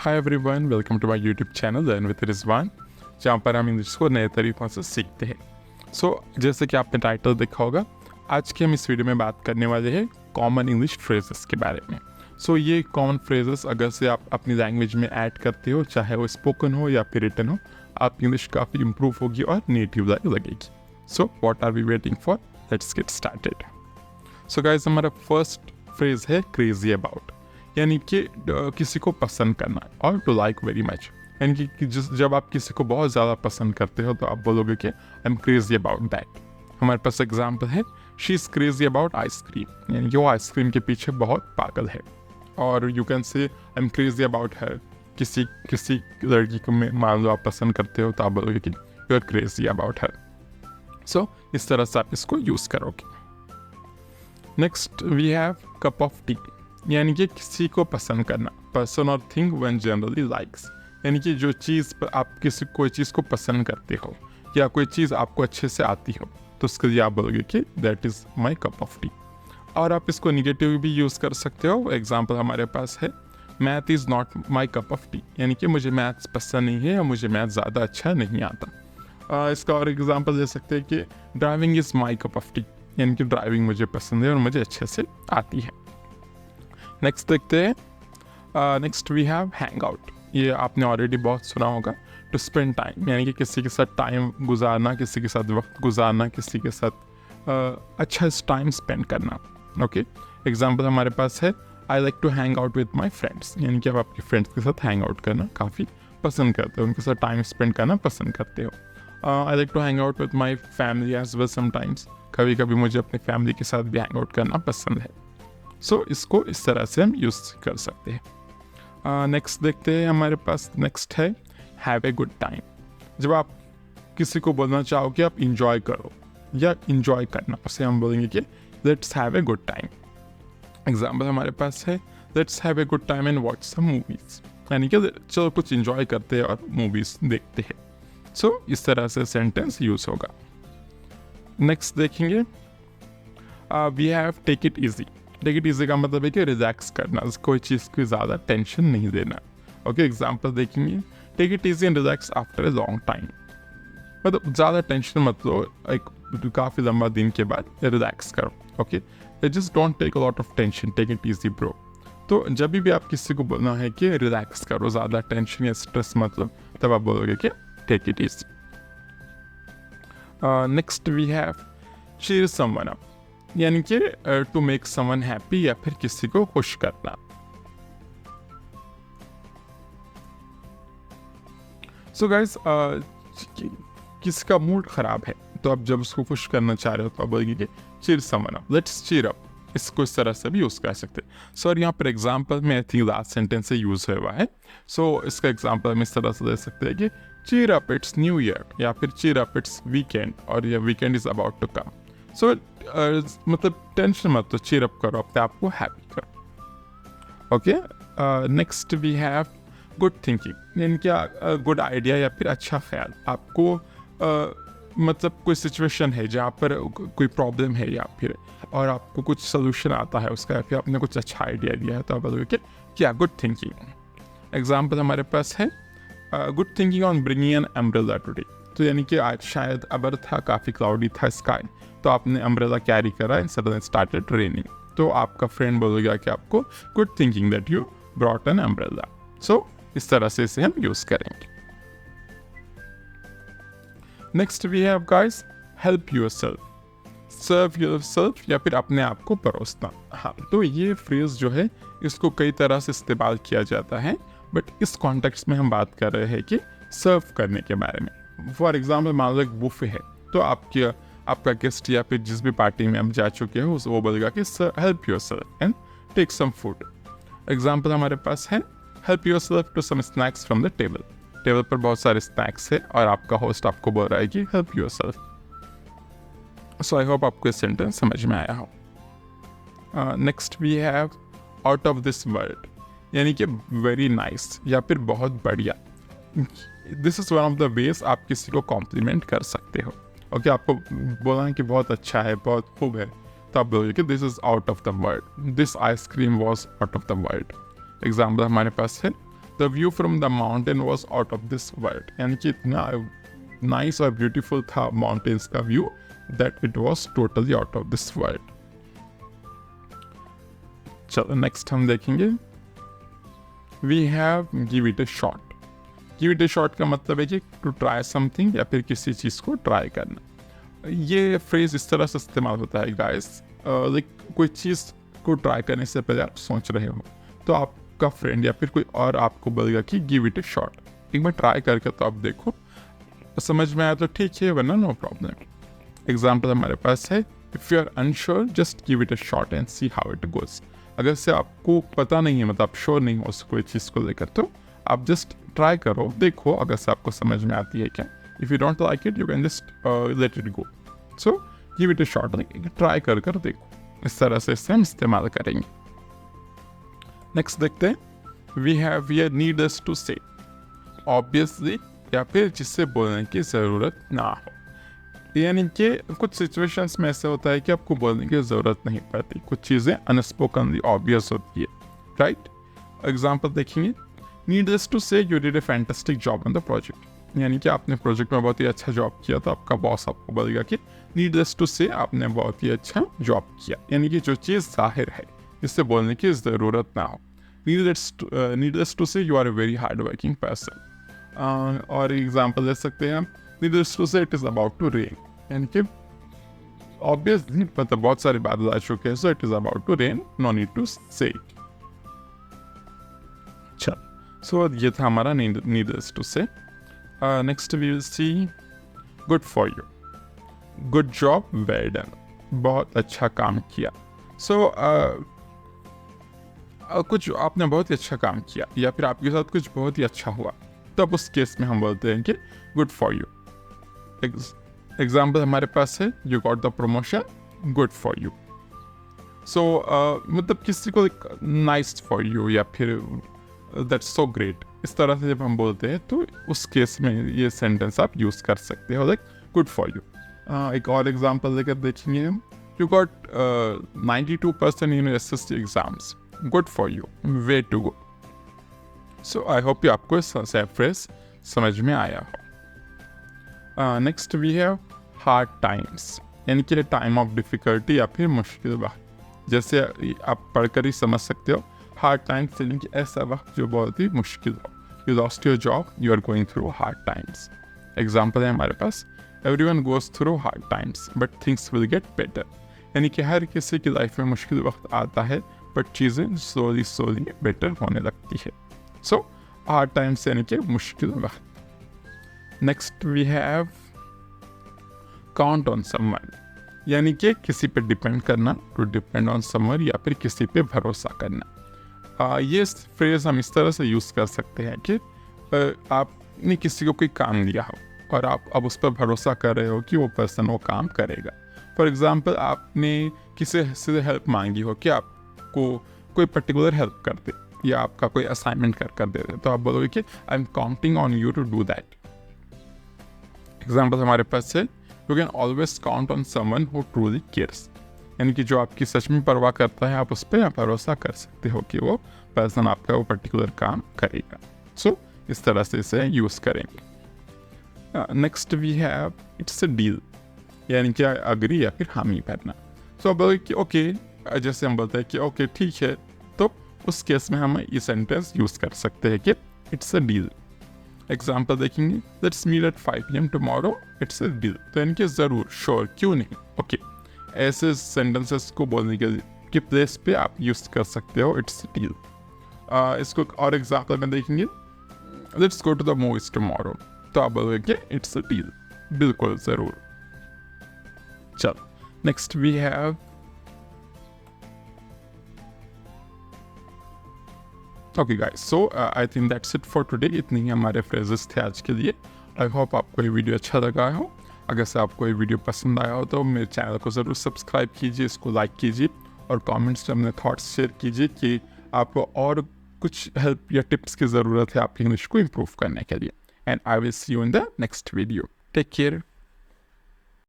Hi everyone, welcome to my YouTube channel learn with Rizwan, जहाँ पर हम इंग्लिश को नए तरीक़ों से सीखते हैं। जैसे कि आपने टाइटल देखा होगा, आज के हम इस वीडियो में बात करने वाले हैं कॉमन इंग्लिश फ्रेजेस के बारे में। ये कॉमन फ्रेजेस अगर से आप अपनी लैंग्वेज में ऐड करते हो, चाहे वो स्पोकन हो या फिर रिटन हो, आप इंग्लिश काफ़ी इम्प्रूव होगी और नेटिव लगेगी। What are we waiting for, let's get started. Guys, हमारा फर्स्ट फ्रेज है क्रेजी अबाउट, यानी कि किसी को पसंद करना और टू लाइक वेरी मच, यानी कि जब आप किसी को बहुत ज़्यादा पसंद करते हो तो आप बोलोगे कि I am crazy about that. हमारे पास एग्जाम्पल है, she is crazy about ice cream, यानी कि वो आइसक्रीम के पीछे बहुत पागल है। और you can say I am crazy about हर, किसी लड़की को मान लो आप पसंद करते हो तो आप बोलोगे कि you are crazy about her. इस तरह से आप इसको यूज़ करोगे। Next we have cup of tea, यानी कि किसी को पसंद करना, पर्सन और थिंग वन जनरली लाइक्स, यानी कि जो चीज़ आप कोई चीज़ को पसंद करते हो या कोई चीज़ आपको अच्छे से आती हो तो उसके लिए आप बोलोगे कि that is my cup of T. और आप इसको निगेटिव भी यूज़ कर सकते हो। एग्जाम्पल हमारे पास है, math is not my cup of tea, यानी कि मुझे मैथ्स पसंद नहीं है या मुझे मैथ ज़्यादा अच्छा नहीं आता। इसका और एग्जाम्पल दे सकते हैं कि driving is my cup of tea, यानी कि ड्राइविंग मुझे पसंद है और मुझे अच्छे से आती है। नेक्स्ट देखते हैं, next we have hang out. ये आपने ऑलरेडी बहुत सुना होगा। टू स्पेंड टाइम, यानी कि किसी के साथ टाइम गुजारना, किसी के साथ वक्त गुजारना, किसी के साथ अच्छा टाइम स्पेंड करना। ओके, एग्जाम्पल हमारे पास है, I like to hang out with my friends, यानी कि आप आपके फ्रेंड्स के साथ हैंग आउट करना काफ़ी पसंद करते हो, उनके साथ टाइम स्पेंड करना पसंद करते हो। I like to hang out with my family as well sometimes, कभी कभी मुझे अपनी फैमिली के साथ भी हैंग आउट करना पसंद है। इसको इस तरह से हम यूज़ कर सकते हैं। नेक्स्ट देखते हैं, हमारे पास नेक्स्ट है हैव ए गुड टाइम। जब आप किसी को बोलना चाहो कि आप इंजॉय करो या इंजॉय करना, उसे हम बोलेंगे कि let's have a good time. Example हमारे पास है, let's have a good time and watch some movies, यानी कि चलो कुछ इंजॉय करते हैं और मूवीज़ देखते हैं। इस तरह से सेंटेंस यूज़ होगा। नेक्स्ट देखेंगे, we have take it easy. Take it easy का मतलब है कि रिलैक्स करना, कोई चीज़ की ज़्यादा टेंशन नहीं देना। ओके, एग्जाम्पल देखेंगे, take it easy and relax after a long time, मतलब ज़्यादा टेंशन मत लो, एक काफ़ी लंबा दिन के बाद रिलैक्स करो। Okay, just don't take a lot of tension, take it easy bro. तो जब भी आप किसी को बोलना है कि रिलैक्स करो, ज़्यादा टेंशन या स्ट्रेस मत लो, तब आप बोलोगे कि take it easy. Next we have cheer someone up, यानी कि टू मेक समवन हैप्पी या फिर किसी को खुश करना। गाइस, किसी का मूड खराब है तो आप जब उसको खुश करना चाह रहे हो तो आप बोलेंगे कि cheer someone up, let's cheer up. इसको इस तरह से भी यूज़ कर सकते हैं। और यहाँ पर एग्जाम्पल में आई थिंक लास्ट सेंटेंस से यूज़ हुआ है। इसका एग्जाम्पल हम इस तरह से दे सकते हैं कि cheer up it's new year, या फिर चीयर अप इट्स वीकेंड, और ये weekend is about to come. मतलब टेंशन मत लो, चीयर अप करो, अपने आप को हैप्पी करो। Okay, next we have good thinking, यानी कि गुड आइडिया या फिर अच्छा ख्याल। आपको मतलब कोई सिचुएशन है जहाँ पर कोई प्रॉब्लम है या फिर और आपको कुछ सोल्यूशन आता है उसका, या फिर आपने कुछ अच्छा आइडिया दिया है तो आप बोलोगे कि क्या गुड थिंकिंग। एग्जाम्पल हमारे पास है, good thinking on bringing an umbrella today. तो यानी कि आज शायद अबर था, काफ़ी क्लाउडी था स्काई, तो आपने अम्ब्रेला कैरी करा एंड सडनली स्टार्टेड रेनिंग, तो आपका फ्रेंड बोलेगा कि आपको good thinking that you brought an umbrella. इस तरह से इसे हम यूज़ करेंगे। Next we have guys help yourself, serve yourself, या फिर अपने आप को परोसना। हाँ, तो ये फ्रेज जो है इसको कई तरह से इस्तेमाल किया जाता है, बट इस कॉन्टेक्स्ट में हम बात कर रहे हैं कि सर्व करने के बारे में। फॉर एग्जाम्पल, मान लो एक बुफे है, तो आपका गेस्ट या फिर जिस भी पार्टी में हम जा चुके हैं वो बोलेगा कि sir help yourself and take some food. Example हमारे पास है, help yourself to some snacks from the table. Table पर बहुत सारे स्नैक्स है और आपका होस्ट आपको बोल रहा है कि हेल्प योरसेल्फ। आई होप आपको ये सेंटेंस समझ में आया हो। Next we have out of this world, यानी कि वेरी नाइस या फिर बहुत बढ़िया। This is one of the ways आप किसी को कॉम्प्लीमेंट कर सकते हो। ओके, आपको बोलना है कि बहुत अच्छा है, बहुत खूब है, तो आप बोलोगे कि this is out of the world, this ice cream was out of the world. Example हमारे पास है, the view from the mountain was out of this world, यानी कि इतना नाइस और ब्यूटीफुल था माउंटेन्स का view that it was totally out of this world. चलो नेक्स्ट हम देखेंगे, we have give it a shot. Give it a shot का मतलब है कि टू ट्राई समथिंग या फिर किसी चीज़ को ट्राई करना। ये फ्रेज इस तरह से इस्तेमाल होता है गाइस, लाइक कोई चीज़ को ट्राई करने से पहले आप सोच रहे हो तो आपका फ्रेंड या फिर कोई और आपको बोलेगा कि गिव इट ए शॉट, एक बार ट्राई करके तो आप देखो, समझ में आया तो ठीक है, वरना नो प्रॉब्लम। एग्जाम्पल हमारे पास है, if you are unsure just give it a shot and see how it goes. अगर से आपको पता नहीं है, मतलब आप श्योर नहीं हो कोई चीज़ को लेकर, तो आप जस्ट ट्राई करो, देखो अगर से आपको समझ में आती है क्या। If you don't like it you can just let it go. So give it a shot, try कर देखो, इस तरह से इसे हम इस्तेमाल करेंगे। नेक्स्ट देखते हैं, we have here needless to say, obviously या फिर जिससे बोलने की ज़रूरत ना हो। यानी कि कुछ सिचुएशंस में ऐसे होता है कि आपको बोलने की ज़रूरत नहीं पड़ती, कुछ चीज़ें अनस्पोकनली ऑब्वियस होती है, राइट। एग्जाम्पल देखेंगे, needless to say you did a fantastic job on the project, यानी कि आपने प्रोजेक्ट में बहुत ही अच्छा जॉब किया, तो आपका बॉस आपको बोलेगा कि नीडलेस टू से आपने बहुत ही अच्छा जॉब किया, यानी कि जो चीज़ जाहिर है जिससे बोलने की ज़रूरत ना हो। Needless to say you are a very hard working person. और एग्जाम्पल दे सकते हैं हम, needless to say it is about to rain, यानी कि ऑब्वियसली मतलब बहुत सारे बादल आ चुके हैं, so it is about to rain, no need to say it. चल, सो ये था हमारा needless to say. Next we will see good for you, good job, well done, बहुत अच्छा काम किया। सो कुछ आपने बहुत ही अच्छा काम किया या फिर आपके साथ कुछ बहुत ही अच्छा हुआ, तब उस केस में हम बोलते हैं कि गुड फॉर यू। एग्जाम्पल हमारे पास है, you got the promotion, good for you. So मतलब किसी को नाइस फॉर यू या फिर दैट्स सो ग्रेट, इस तरह से जब हम बोलते हैं तो उस केस में ये सेंटेंस आप यूज़ कर सकते हो, लाइक गुड फॉर यू। एक और एग्जाम्पल लेकर देखेंगे हम, you got 92% in SSC exams, good for you, way to go. So I hope कि आपको फ्रेज समझ में आया हो। Next we have hard times, यानी कि टाइम ऑफ डिफ़िकल्टी या फिर मुश्किल वक्त, जैसे आप पढ़कर ही समझ सकते हो। हार्ड टाइम्स यानी कि ऐसा वक्त जो बहुत ही मुश्किल हो, you lost your job, you are going through hard times. Example है हमारे पास, everyone goes through hard times but things will get better, यानी कि हर किसी की लाइफ में मुश्किल वक्त आता है बट चीज़ें स्लोली बेटर होने लगती है। सो हार्ड टाइम्स यानी कि मुश्किल वक्त। Next we have count on someone, यानी कि किसी पे डिपेंड करना, टू डिपेंड ऑन समवन या फिर किसी पे भरोसा करना। ये फ्रेज हम इस तरह से यूज़ कर सकते हैं कि आपने किसी को कोई काम दिया हो और आप अब उस पर भरोसा कर रहे हो कि वो पर्सन वो काम करेगा। फॉर एग्ज़ाम्पल, आपने किसी से हेल्प मांगी हो कि आपको कोई पर्टिकुलर हेल्प कर दे या आपका कोई असाइनमेंट कर दे दे, तो आप बोलोगे कि I am counting on you to do that. Example हमारे पास है, you can always count on someone who truly cares, यानी कि जो आपकी सच में परवाह करता है, आप उस पर भरोसा कर सकते हो कि वो पर्सन आपका वो पर्टिकुलर काम करेगा। सो इस तरह से इसे यूज़ करेंगे। Next we have it's a deal, यानी कि अग्री या फिर हामी भरना। सो अब कि ओके, जैसे हम बोलते हैं कि ओके ठीक है, तो उस केस में हम ये सेंटेंस यूज़ कर सकते हैं कि इट्स अ डील। एग्जाम्पल देखेंगे, let's meet at 5 PM tomorrow, it's a deal, तो यानी कि ज़रूर, श्योर, क्यों नहीं, ओके। ऐसे सेंटेंसेस को बोलने के प्लेस पे आप यूज़ कर सकते हो इट्स अ डील। इसको और एग्जाम्पल में देखेंगे, let's go to the movies tomorrow, तो आप बोलोगे कि इट्स अ डील, बिल्कुल ज़रूर। चलो next we have okay guys, so I think that's it for today. इतनी ही हमारे फ्रेजेस थे आज के लिए। आई होप आपको ये वीडियो अच्छा लगा हो। अगर से आपको ये वीडियो पसंद आया हो तो मेरे चैनल को ज़रूर सब्सक्राइब कीजिए, इसको लाइक कीजिए और कमेंट्स में अपने थॉट्स शेयर कीजिए कि आपको और कुछ हेल्प या टिप्स की ज़रूरत है आपकी इंग्लिश को इम्प्रूव करने के लिए। And I will see you in the next video. Take care.